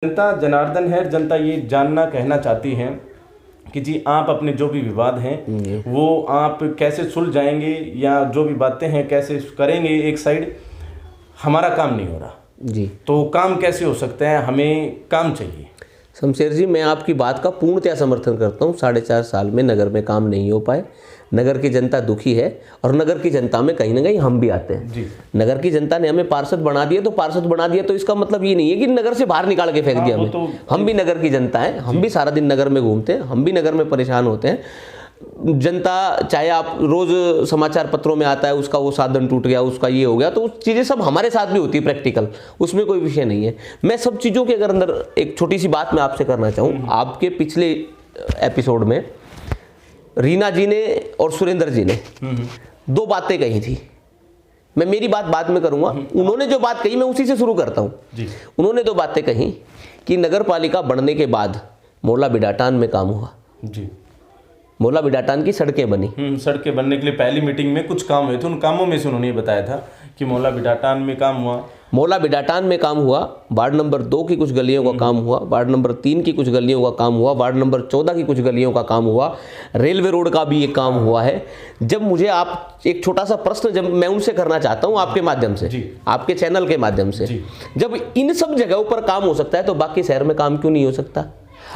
जनता जनार्दन है। जनता ये जानना कहना चाहती है कि जी आप अपने जो भी विवाद हैं वो आप कैसे सुलझाएंगे या जो भी बातें हैं कैसे करेंगे। एक साइड हमारा काम नहीं हो रहा जी, तो काम कैसे हो सकता है, हमें काम चाहिए। शमशेर जी, मैं आपकी बात का पूर्णतया समर्थन करता हूँ। 4.5 साल में नगर में काम नहीं हो पाए, नगर की जनता दुखी है और नगर की जनता में कहीं ना कहीं हम भी आते हैं जी। नगर की जनता ने हमें पार्षद बना दिया तो पार्षद बना दिया तो इसका मतलब ये नहीं है कि नगर से बाहर निकाल के फेंक दिया हमें। तो हम भी नगर की जनता है, हम भी सारा दिन नगर में घूमते हैं, हम भी नगर में परेशान होते हैं। जनता चाहे आप रोज समाचार पत्रों में आता है उसका वो साधन टूट गया, उसका ये हो गया, तो चीज़ें सब हमारे साथ भी होती है प्रैक्टिकल, उसमें कोई विषय नहीं है। मैं सब चीज़ों के अगर अंदर एक छोटी सी बात मैं आपसे करना चाहूँ। आपके पिछले एपिसोड में रीना जी ने और सुरेंद्र जी ने दो बातें कही थी। मैं मेरी बात बाद में करूंगा, उन्होंने जो बात कही मैं उसी से शुरू करता हूं। उन्होंने दो बातें कही कि नगर पालिका बनने के बाद मोला बिडाटान में काम हुआ जी। मोला बिडाटान की सड़कें बनी। सड़कें बनने के लिए पहली मीटिंग में कुछ काम हुए थे, उन कामों में से उन्होंने ये बताया था कि मोला बिडाटान में काम हुआ, मोला बिडाटान में काम हुआ, वार्ड नंबर 2 की कुछ गलियों का काम हुआ, वार्ड नंबर 3 की कुछ गलियों का काम हुआ, वार्ड नंबर 14 की कुछ गलियों का काम हुआ, रेलवे रोड का भी एक काम हुआ है। जब मुझे आप एक छोटा सा प्रश्न जब मैं उनसे करना चाहता हूं आपके माध्यम से, आपके चैनल के माध्यम से, जब इन सब जगहों पर काम हो सकता है तो बाकी शहर में काम क्यों नहीं हो सकता?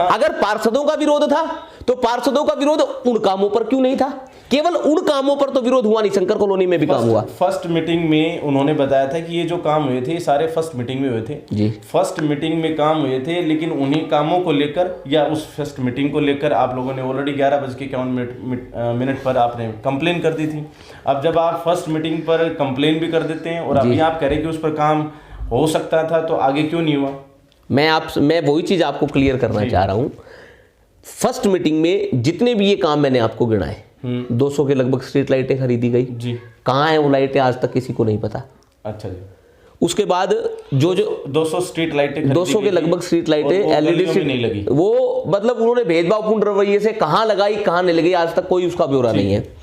अगर पार्षदों का विरोध था तो पार्षदों का विरोध उन कामों पर क्यों नहीं था? केवल उन कामों पर तो विरोध हुआ नहीं, शंकर कॉलोनी में भी काम हुआ। फर्स्ट मीटिंग में उन्होंने बताया था कि ये जो काम हुए थे सारे फर्स्ट मीटिंग में हुए थे जी। फर्स्ट मीटिंग में काम हुए थे, लेकिन उन्हीं कामों को लेकर या उस फर्स्ट मीटिंग को लेकर आप लोगों ने ऑलरेडी 11:51 पर आपने कंप्लेन कर दी थी। अब जब आप फर्स्ट मीटिंग पर कंप्लेन भी कर देते हैं और अभी आप कह रहे कि उस पर काम हो सकता था तो आगे क्यों नहीं हुआ? मैं वही चीज आपको क्लियर करना चाह रहा हूं। फर्स्ट मीटिंग में जितने भी ये काम मैंने आपको गिनाए, 200 के लगभग स्ट्रीट लाइटें खरीदी गई जी। कहाँ है वो लाइटें आज तक किसी को नहीं पता। अच्छा जी। उसके बाद जो 200 स्ट्रीट लाइटें 200 के लगभग स्ट्रीट लाइटें एलईडी स्ट्रीट नहीं लगी, वो मतलब उन्होंने भेदभावपूर्ण रवैये से कहाँ लगाई कहाँ नहीं लगी आज तक कोई उसका ब्यौरा नहीं है।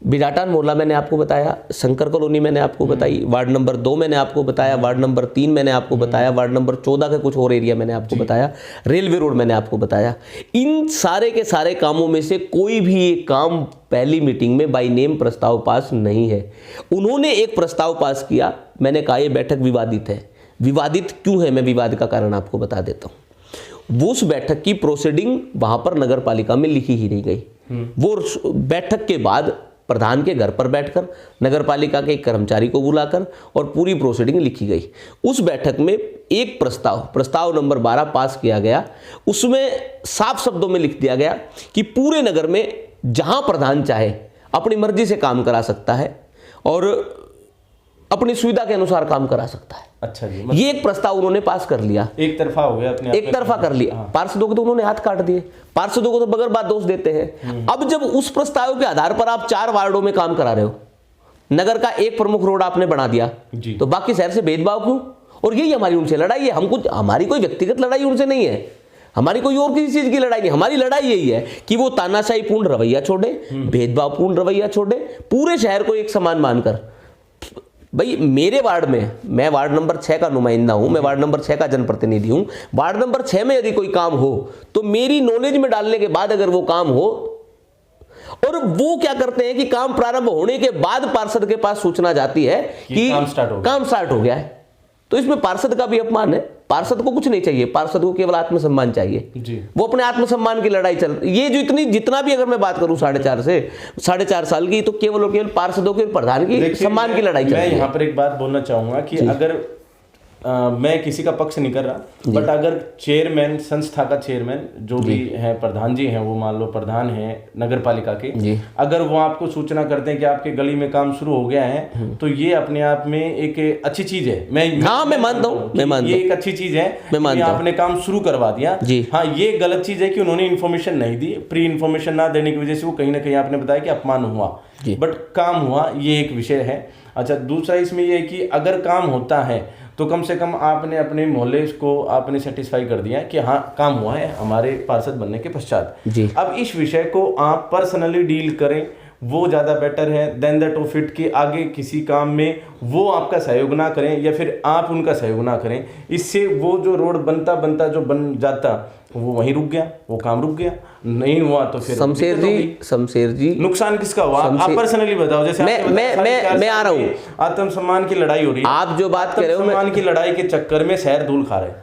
बिडाटान मोहल्ला मैंने आपको बताया, शंकर कॉलोनी मैंने आपको बताई, वार्ड नंबर 2 मैंने आपको बताया, वार्ड नंबर 3 मैंने आपको बताया, वार्ड नंबर 14 के कुछ और एरिया मैंने आपको बताया, रेलवे रोड मैंने आपको बताया। इन सारे के सारे कामों में से कोई भी एक काम पहली मीटिंग में बाय नेम प्रस्ताव पास नहीं है। उन्होंने एक प्रस्ताव पास किया, मैंने कहा ये बैठक विवादित है। विवादित क्यों है, मैं विवाद का कारण आपको बता देता हूँ। वो उस बैठक की प्रोसीडिंग वहां पर नगर पालिका में लिखी ही नहीं गई। वो बैठक के बाद प्रधान के घर पर बैठकर नगर पालिका के एक कर्मचारी को बुलाकर और पूरी प्रोसीडिंग लिखी गई। उस बैठक में एक प्रस्ताव नंबर 12 पास किया गया। उसमें साफ शब्दों में लिख दिया गया कि पूरे नगर में जहां प्रधान चाहे अपनी मर्जी से काम करा सकता है और अपनी सुविधा के अनुसार काम करा सकता है। अच्छा जी। ये एक प्रस्ताव उन्होंने पास कर लिया, एक तरफा हो गया, अपने एक तरफा कर लिया। पार्षदों को तो उन्होंने हाथ काट दिए, पार्षदों को तो बगैर बात दोष देते हैं। अब जब उस प्रस्ताव के आधार पर आप 4 वार्डों में काम करा रहे हो, नगर का एक प्रमुख रोड आपने बना दिया तो बाकी शहर से भेदभाव क्यों? और यही हमारी उनसे लड़ाई है। हमारी कोई व्यक्तिगत लड़ाई उनसे नहीं है, हमारी कोई और किसी चीज की लड़ाई नहीं। हमारी लड़ाई यही है कि वो तानाशाही पूर्ण रवैया छोड़े, भेदभावपूर्ण रवैया छोड़े, पूरे शहर को एक समान मानकर। भाई मेरे वार्ड में, मैं वार्ड नंबर 6 का नुमाइंदा हूं, मैं वार्ड नंबर 6 का जनप्रतिनिधि हूं। वार्ड नंबर 6 में यदि कोई काम हो तो मेरी नॉलेज में डालने के बाद अगर वो काम हो, और वो क्या करते हैं कि काम प्रारंभ होने के बाद पार्षद के पास सूचना जाती है कि काम स्टार्ट हो गया है, तो इसमें पार्षद का भी अपमान है। पार्षद को कुछ नहीं चाहिए, पार्षद को केवल आत्मसम्मान चाहिए जी। वो अपने आत्मसम्मान की लड़ाई चल रही है। ये जो जितना भी अगर मैं बात करूं 4.5 साल की, तो केवल और केवल पार्षदों के प्रधान की सम्मान की लड़ाई चल रही है। मैं यहाँ पर एक बात बोलना चाहूंगा कि अगर मैं किसी का पक्ष नहीं कर रहा, बट अगर चेयरमैन, संस्था का चेयरमैन जो भी है, प्रधान जी हैं, वो मान लो प्रधान हैं नगर पालिका के, अगर वो आपको सूचना करते हैं कि आपके गली में काम शुरू हो गया है, तो ये अपने आप में एक अच्छी चीज है। मैं मानता हूँ ये एक अच्छी चीज है, आपने काम शुरू करवा दिया। हाँ, ये गलत चीज है कि उन्होंने इन्फॉर्मेशन नहीं दी, प्री इन्फॉर्मेशन ना देने की वजह से वो कहीं ना कहीं आपने बताया कि अपमान हुआ, बट काम हुआ, ये एक विषय है। अच्छा, दूसरा इसमें ये है कि अगर काम होता है तो कम से कम आपने अपने मोहल्ले को आपने सेटिस्फाई कर दिया कि हाँ काम हुआ है हमारे पार्षद बनने के पश्चात। अब इस विषय को आप पर्सनली डील करें, वो ज़्यादा बेटर है देन दैट ऑफ इट कि आगे किसी काम में वो आपका सहयोग ना करें या फिर आप उनका सहयोग ना करें। इससे वो जो रोड बनता बनता जो बन जाता वो वहीं रुक गया, वो काम रुक गया, नहीं हुआ तो फिर शमशेर जी नुकसान किसका हुआ? आप पर्सनली बताओ। जैसे मैं आ रहा हूँ, आत्मसम्मान की लड़ाई हो रही है, आप जो बात कह रहे हो, आत्मसम्मान की लड़ाई के चक्कर में शहर धूल खा रहे हैं।